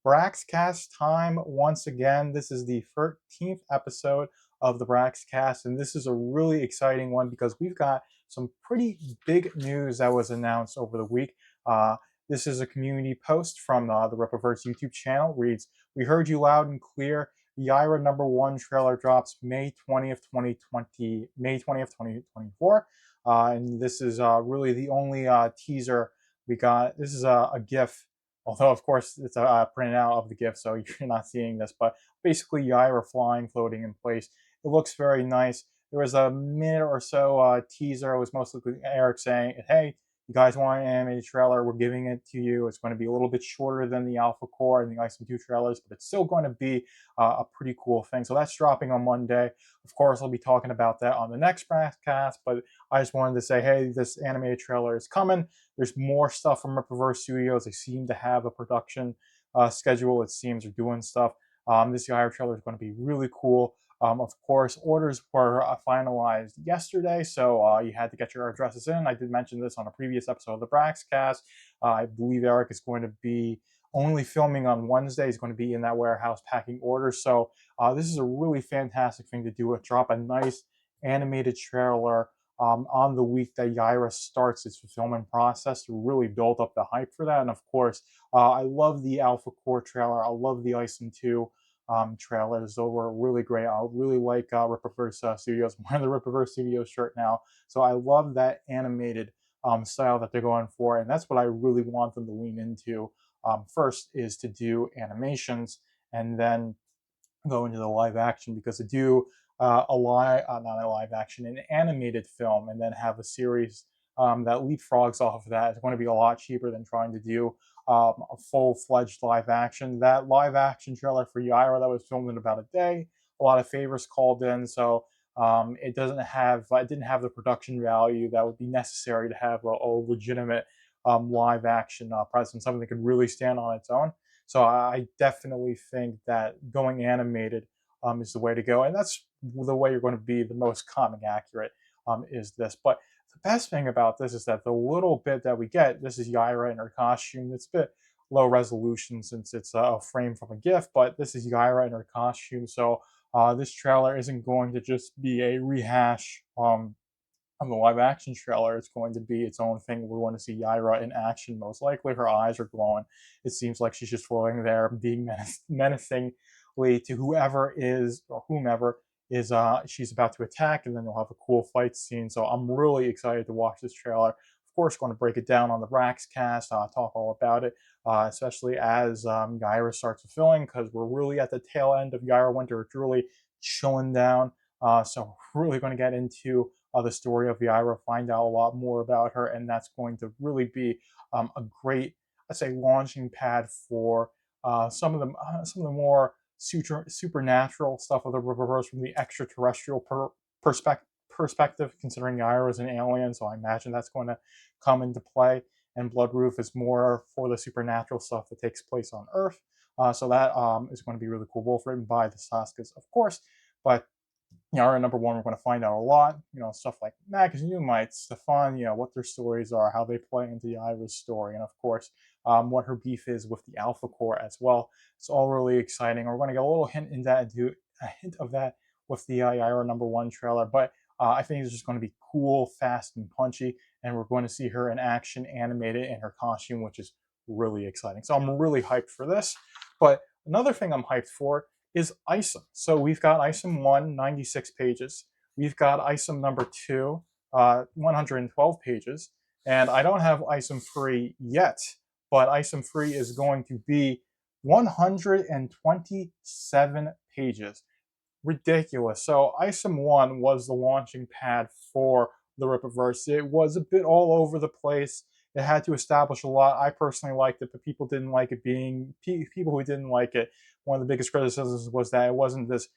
Braxcast time once again. This is the 13th episode of the Braxcast, and this is a really exciting one because we've got some pretty big news that was announced over the week. Uh, this is a community post from the Rippaverse YouTube channel. Reads, "We heard you loud and clear. Yaira #1 trailer drops May 20th, 2024." And this is really the only teaser we got. This is a GIF, although of course it's a printout of the GIF, so you're not seeing this. But basically, Yaira flying, floating in place. It looks very nice. There was a minute or so teaser. It was mostly Eric saying, "Hey, you guys want an animated trailer? We're giving it to you. It's going to be a little bit shorter than the Alpha Core and the Isom 2 trailers, but it's still going to be a pretty cool thing." So that's dropping on Monday. Of course, I'll be talking about that on the next broadcast, but I just wanted to say, hey, this animated trailer is coming. There's more stuff from Rippaverse Studios. They seem to have a production schedule. It seems they're doing stuff. This Yaira trailer is going to be really cool. Of course, orders were finalized yesterday, so you had to get your addresses in. I did mention this on a previous episode of the Braxcast. I believe Eric is going to be only filming on Wednesday. He's going to be in that warehouse packing orders. So this is a really fantastic thing to do. Drop a nice animated trailer on the week that Yaira starts its fulfillment process to really build up the hype for that. And of course, I love the Alpha Core trailer. I love the Isom 2 trailers. Those were really great. I really like Rippaverse Studios. I'm wearing the Rippaverse Studios shirt now. So I love that animated style that they're going for. And that's what I really want them to lean into. First is to do animations and then go into the live action, because to do not a live action, an animated film, and then have a series that leapfrogs off of that is going to be a lot cheaper than trying to do a full-fledged live action. That live action trailer for Yaira that was filmed in about a day, a lot of favors called in, so it didn't have the production value that would be necessary to have a legitimate live action presence, something that could really stand on its own. So I definitely think that going animated is the way to go, and that's the way you're going to be the most comic accurate. Is this? But the best thing about this is that the little bit that we get, this is Yaira in her costume. It's a bit low resolution since it's a frame from a GIF, but this is Yaira in her costume. So this trailer isn't going to just be a rehash on the live action trailer. It's going to be its own thing. We're going to see Yaira in action. Most likely, her eyes are glowing. It seems like she's just floating there, being menacingly to whoever is or whomever is she's about to attack, and then you'll have a cool fight scene. So I'm really excited to watch this trailer. Of course, going to break it down on the Braxcast, talk all about it, especially as Yaira starts fulfilling, because we're really at the tail end of Yaira Winter. It's really chilling down. So we're really going to get into the story of Yaira, find out a lot more about her, and that's going to really be a great, I'd say, launching pad for some of the more supernatural stuff of the Riververse from the extraterrestrial perspective, considering Yaira is an alien, so I imagine that's going to come into play. And Bloodroof is more for the supernatural stuff that takes place on Earth. So that is going to be really cool, both written by the Saskas, of course, but Yara #1, we're going to find out a lot, stuff like Magus Numites, Stefan, what their stories are, how they play into Yaira's story, and of course, what her beef is with the Alpha Core as well. It's all really exciting. We're going to get a little hint of that with the Yaira #1 trailer, but I think it's just going to be cool, fast, and punchy, and we're going to see her in action, animated in her costume, which is really exciting. So I'm really hyped for this. But another thing I'm hyped for is Isom. So we've got Isom 1, 96 pages. We've got Isom #2, 112 pages. And I don't have Isom 3 yet, but Isom 3 is going to be 127 pages. Ridiculous. So Isom 1 was the launching pad for the Rippaverse. It was a bit all over the place. It had to establish a lot. I personally liked it, but people didn't like it. People who didn't like it, one of the biggest criticisms was that it wasn't this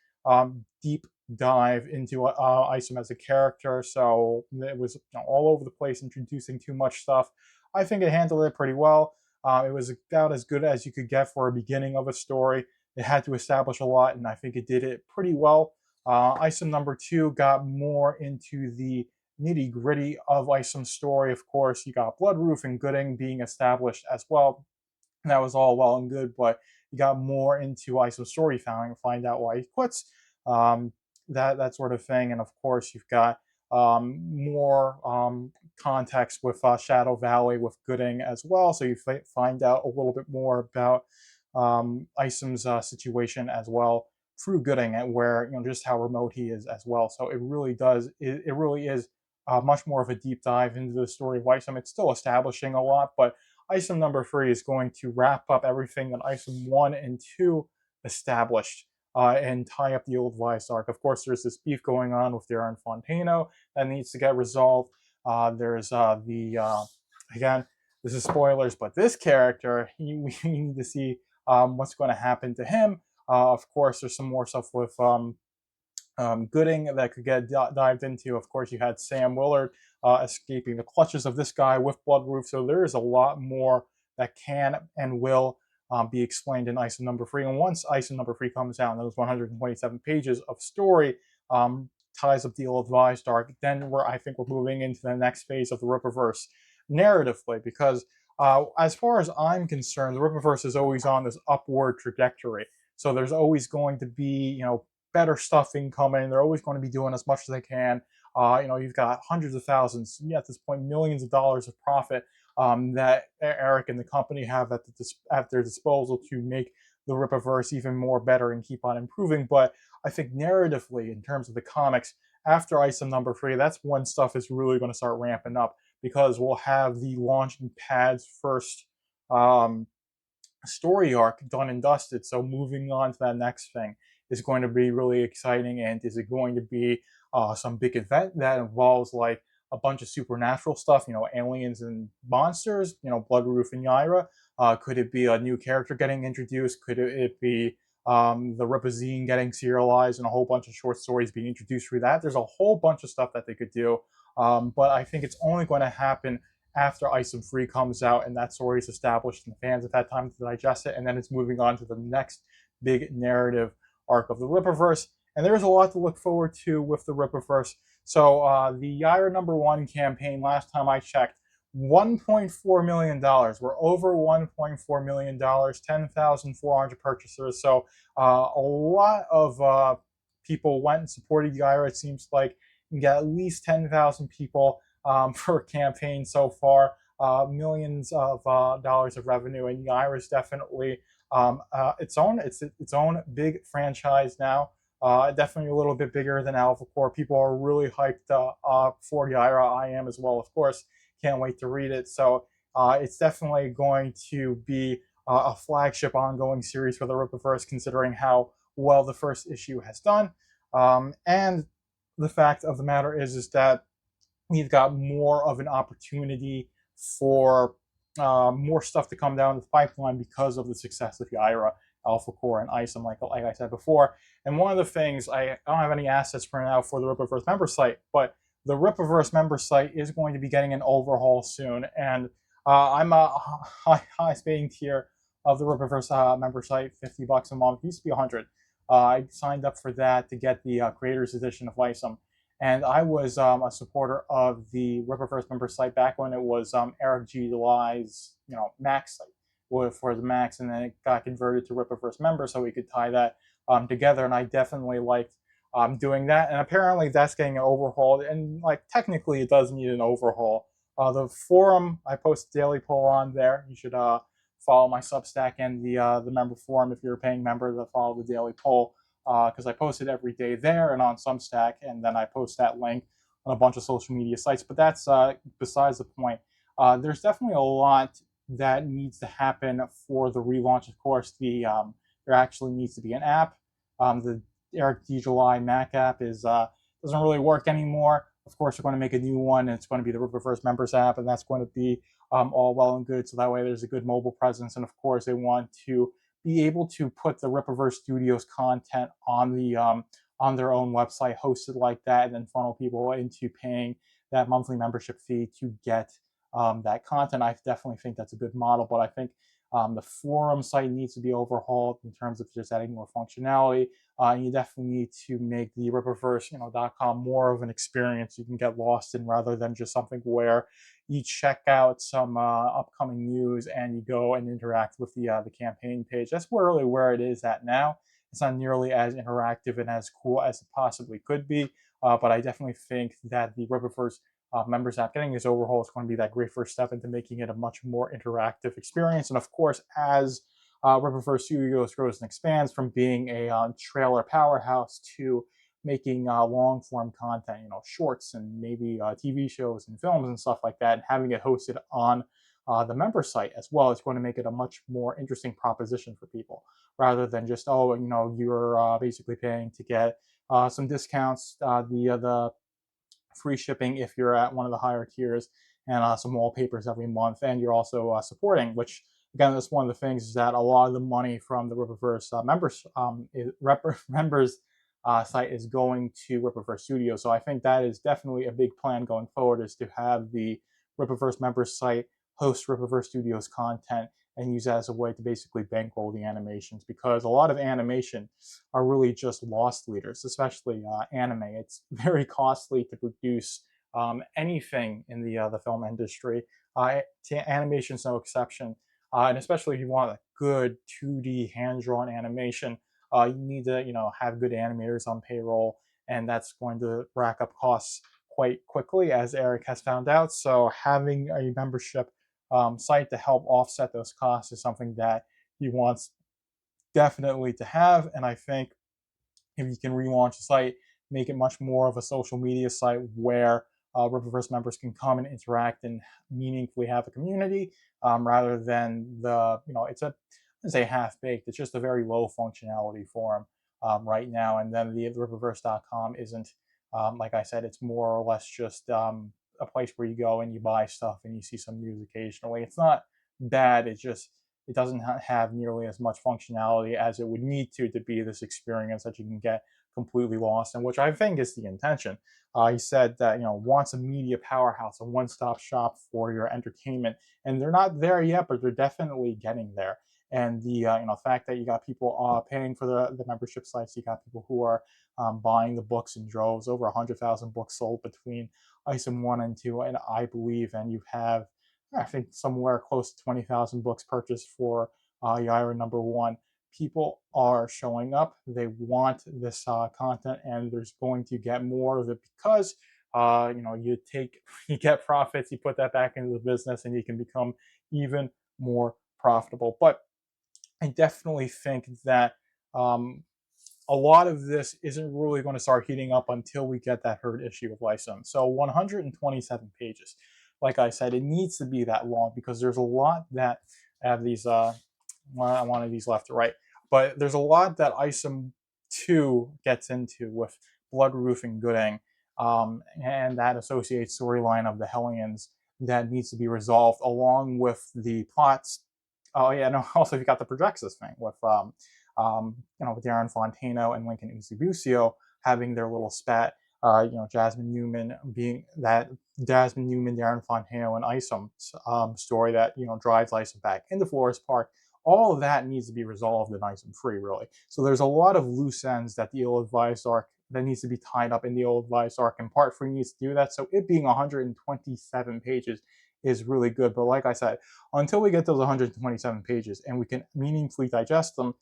deep dive into Isom as a character. So it was all over the place, introducing too much stuff. I think it handled it pretty well. It was about as good as you could get for a beginning of a story. It had to establish a lot, and I think it did it pretty well. Isom #2 got more into the nitty gritty of Isom's story. Of course, you got Bloodroof and Gooding being established as well. And that was all well and good, but you got more into Isom's storytelling, find out why he quits, um, that sort of thing. And of course, you've got more context with Shadow Valley with Gooding as well, so you find out a little bit more about Isom's situation as well through Gooding, and where just how remote he is as well. So it really does, it really is much more of a deep dive into the story of Isom. It's still establishing a lot, but Isom number 3 is going to wrap up everything that Isom 1 and 2 established, and tie up the old Vice arc. Of course, there's this beef going on with Darren Fontano that needs to get resolved. There's again, this is spoilers, but this character, we need to see what's going to happen to him. Of course, there's some more stuff with Gooding that could get dived into. Of course, you had Sam Willard escaping the clutches of this guy with Bloodroof. So there is a lot more that can and will be explained in Isom number 3. And once Isom number 3 comes out, those 127 pages of story ties up the old Vice arc, then I think we're moving into the next phase of the Rippaverse narratively, because as far as I'm concerned, the Rippaverse is always on this upward trajectory. So there's always going to be, better stuff incoming. They're always going to be doing as much as they can. You've got hundreds of thousands, at this point, millions of dollars of profit that Eric and the company have at their disposal to make the Rippaverse even more better and keep on improving. But I think narratively, in terms of the comics, after Isom number 3, that's when stuff is really going to start ramping up, because we'll have the launching pad's first story arc done and dusted. So moving on to that next thing is going to be really exciting. And is it going to be some big event that involves like a bunch of supernatural stuff, aliens and monsters, Bloodroof and Yaira? Could it be a new character getting introduced? Could it be the Ripazine getting serialized and a whole bunch of short stories being introduced through that? There's a whole bunch of stuff that they could do. But I think it's only going to happen after Isom 3 comes out and that story is established and the fans have had time to digest it, and then it's moving on to the next big narrative arc of the Rippaverse. And there's a lot to look forward to with the Rippaverse. So the Yaira number 1 campaign, last time I checked, $1.4 million. We're over $1.4 million, 10,400 purchasers. So a lot of people went and supported Yaira. It seems like you can get at least 10,000 people for a campaign so far. Millions of dollars of revenue, and Yaira is definitely its own big franchise now. Definitely a little bit bigger than Alpha Core. People are really hyped for Yaira. I am as well, of course. Can't wait to read it. So it's definitely going to be a flagship ongoing series for the Rippaverse, considering how well the first issue has done. And the fact of the matter is that we've got more of an opportunity for more stuff to come down the pipeline because of the success of Yaira, Alpha Core, and Isom, like I said before. And one of the things, I don't have any assets printed out for the Rippaverse member site, but the Rippaverse member site is going to be getting an overhaul soon. And I'm a highest paying tier of the Rippaverse member site, $50 a month. It used to be 100. I signed up for that to get the creators edition of Isom. And I was a supporter of the Rippaverse member site back when it was Eric G. Delai's, Max site for the Max, and then it got converted to Rippaverse member, so we could tie that together. And I definitely liked doing that. And apparently that's getting overhauled, and like technically it does need an overhaul. The forum, I post a daily poll on there. You should follow my Substack and the member forum if you're a paying member to follow the daily poll. Because I post it every day there and on Substack, and then I post that link on a bunch of social media sites. But that's besides the point. There's definitely a lot that needs to happen for the relaunch. Of course, there actually needs to be an app. The Eric D. July Mac app doesn't really work anymore. Of course, they're going to make a new one, and it's going to be the Rippaverse Members app, and that's going to be all well and good. So that way, there's a good mobile presence, and of course, they want to be able to put the Rippaverse Studios content on their own website, hosted like that, and then funnel people into paying that monthly membership fee to get that content. I definitely think that's a good model, but I think the forum site needs to be overhauled in terms of just adding more functionality. And you definitely need to make the Rippaverse, .com more of an experience you can get lost in, rather than just something where you check out some upcoming news and you go and interact with the campaign page. That's really where it is at now. It's not nearly as interactive and as cool as it possibly could be, but I definitely think that the Rippaverse members app getting this overhaul is going to be that great first step into making it a much more interactive experience. And of course, as Rippaverse Studios grows and expands from being a trailer powerhouse to making long form content, shorts and maybe TV shows and films and stuff like that, and having it hosted on the member site as well, it's going to make it a much more interesting proposition for people rather than just, you're basically paying to get some discounts, the free shipping if you're at one of the higher tiers, and some wallpapers every month. And you're also supporting, which again, that's one of the things is that a lot of the money from the Rippaverse members site is going to Rippaverse Studio. So I think that is definitely a big plan going forward, is to have the Rippaverse members site host Rippaverse Studios content and use that as a way to basically bankroll the animations, because a lot of animation are really just loss leaders, especially anime. It's very costly to produce anything in the film industry. Animation's no exception, and especially if you want a good 2D hand-drawn animation, you need to have good animators on payroll, and that's going to rack up costs quite quickly, as Eric has found out. So having a membership site to help offset those costs is something that he wants definitely to have. And I think if you can relaunch the site, make it much more of a social media site where Rippaverse members can come and interact and meaningfully have a community, rather than it's say half baked. It's just a very low functionality for them right now. And then the Rippaverse.com isn't, like I said, it's more or less just a place where you go and you buy stuff and you see some news occasionally. It's not bad. It doesn't have nearly as much functionality as it would need to be this experience that you can get completely lost, and which I think is the intention. He said that wants a media powerhouse, a one-stop shop for your entertainment, and they're not there yet, but they're definitely getting there. And the fact that you got people paying for the membership sites, you got people who are buying the books in droves, over 100,000 books sold between Isom 1 and 2, and I believe, and you have I think somewhere close to 20,000 books purchased for Yaira #1. People are showing up. They want this content, and there's going to get more of it because you get profits, you put that back into the business, and you can become even more profitable. But I definitely think that a lot of this isn't really going to start heating up until we get that third issue of Isom. So 127 pages. Like I said, it needs to be that long because there's a lot that have these, one of these left to right, but there's a lot that Isom 2 gets into with Bloodroof and Gooding, and that associated storyline of the Hellions that needs to be resolved, along with the plots. Oh yeah, no. Also, you got the Projexis thing with with Darren Fontano and Lincoln Uzibucio having their little spat. Jasmine Newman, Darren Fontano, and Isom's story that drives Isom back into Forest Park. All of that needs to be resolved in Isom 3, really. So there's a lot of loose ends that the ill-advised arc that needs to be tied up in the ill-advised arc, and Part 3 needs to do that. So it being 127 pages is really good. But like I said, until we get those 127 pages and we can meaningfully digest them,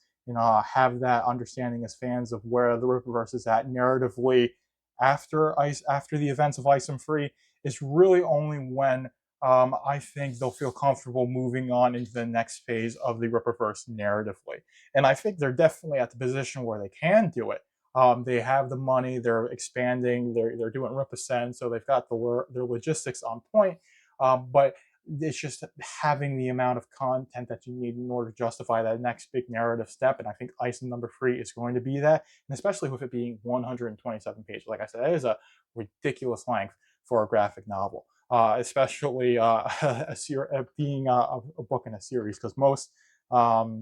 have that understanding as fans of where the Rippaverse is at narratively after the events of Isom 3, is really only when I think they'll feel comfortable moving on into the next phase of the Rippaverse narratively. And I think they're definitely at the position where they can do it. They have the money, they're expanding, they're doing Ripascend, so they've got their logistics on point. But it's just having the amount of content that you need in order to justify that next big narrative step. And I think Isom #3 is going to be that, and especially with it being 127 pages. Like I said, that is a ridiculous length for a graphic novel, especially being a book in a series, because most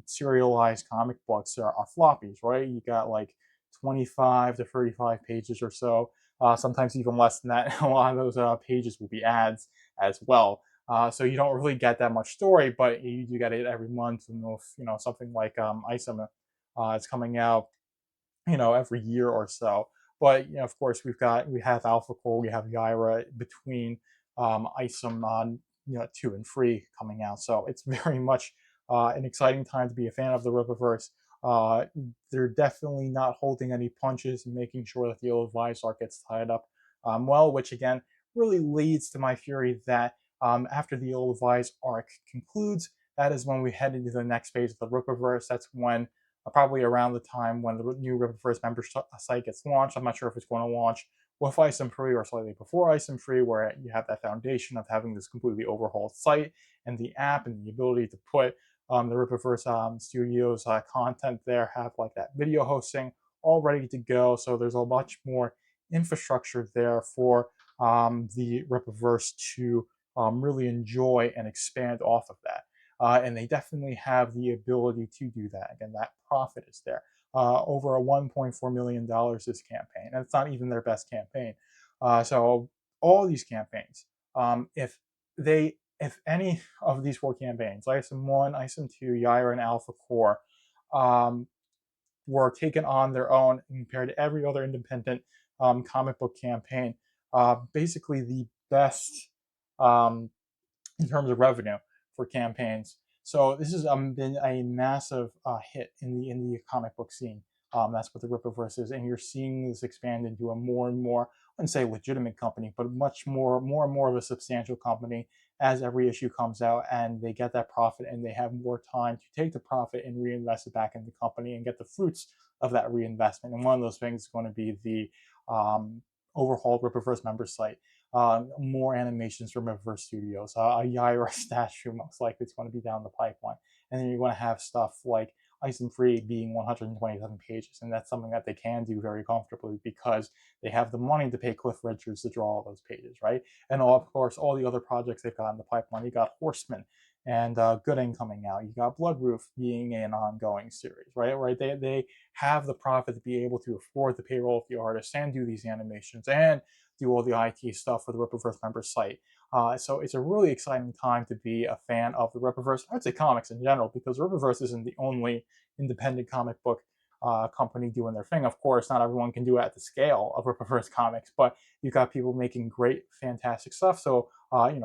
serialized comic books are floppies, right? You got like 25 to 35 pages or so, sometimes even less than that. A lot of those pages will be ads as well. So you don't really get that much story, but you do get it every month. And if something like Isom is coming out, every year or so. But of course, we have Alpha Core, we have Yaira between Isom 2 and 3 coming out. So it's very much an exciting time to be a fan of the Rippaverse. They're definitely not holding any punches and making sure that the ill-advised arc gets tied up well, which again really leads to my theory that after the ill-advised arc concludes, that is when we head into the next phase of the Rippaverse. That's when probably around the time when the new Rippaverse member site gets launched. I'm not sure if it's going to launch with Isom 3 or slightly before Isom 3, where you have that foundation of having this completely overhauled site and the app and the ability to put the Rippaverse Studios content there, have like that video hosting all ready to go. So there's a much more infrastructure there for the Rippaverse to really enjoy and expand off of that. And they definitely have the ability to do that. Again, that profit is there. Over a $1.4 million this campaign, and it's not even their best campaign. So all these campaigns, if any of these 4 campaigns, Isom 1, Isom 2, Yaira, and Alpha Core, were taken on their own compared to every other independent comic book campaign, basically the best in terms of revenue for campaigns. So this has been a massive hit in the indie comic book scene. That's what the Rippaverse is, and you're seeing this expand into a more and more, I wouldn't say legitimate company, but much more and more of a substantial company as every issue comes out, and they get that profit, and they have more time to take the profit and reinvest it back in the company and get the fruits of that reinvestment. And one of those things is going to be the overhauled Rippaverse member site. More animations from Rippaverse Studios, a Yaira statue most likely it's going to be down the pipeline, and then you're going to have stuff like Isom 3 being 127 pages, and that's something that they can do very comfortably because they have the money to pay Cliff Richards to draw all those pages, right? And of course, all the other projects they've got in the pipeline. You got Horseman and Gooding coming out. You got Bloodroof being an ongoing series, right? They have the profit to be able to afford the payroll of the artists and do these animations and do all the IT stuff for the Rippaverse member site. So it's a really exciting time to be a fan of the Rippaverse. I'd say comics in general, because Rippaverse isn't the only independent comic book company doing their thing. Of course, not everyone can do it at the scale of Rippaverse Comics, but you've got people making great, fantastic stuff. So,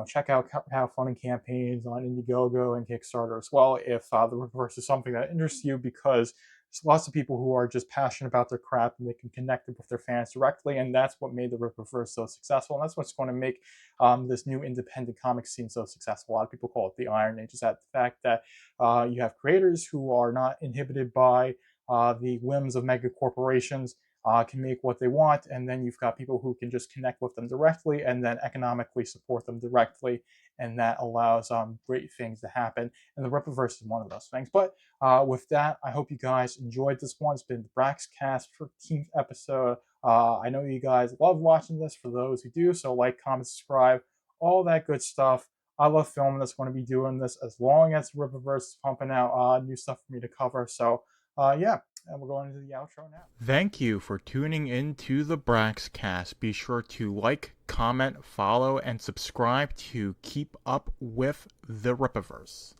check out Have Fun campaigns on Indiegogo and Kickstarter as well if the Rippaverse is something that interests you, because there's lots of people who are just passionate about their craft and they can connect with their fans directly, and that's what made the Rippaverse so successful, and that's what's going to make this new independent comic scene so successful. A lot of people call it the Iron Age, is that the fact that you have creators who are not inhibited by the whims of mega corporations, can make what they want, and then you've got people who can just connect with them directly and then economically support them directly, and that allows great things to happen, and the Rippaverse is one of those things. But with that, I hope you guys enjoyed this one. It's been the Braxcast 13th episode. I know you guys love watching this, for those who do, so like, comment, subscribe, all that good stuff. I love filming this, want to be doing this as long as Rippaverse is pumping out new stuff for me to cover. So yeah, and we're going into the outro now. Thank you for tuning in to the Braxcast. Be sure to like, comment, follow, and subscribe to keep up with the Rippaverse.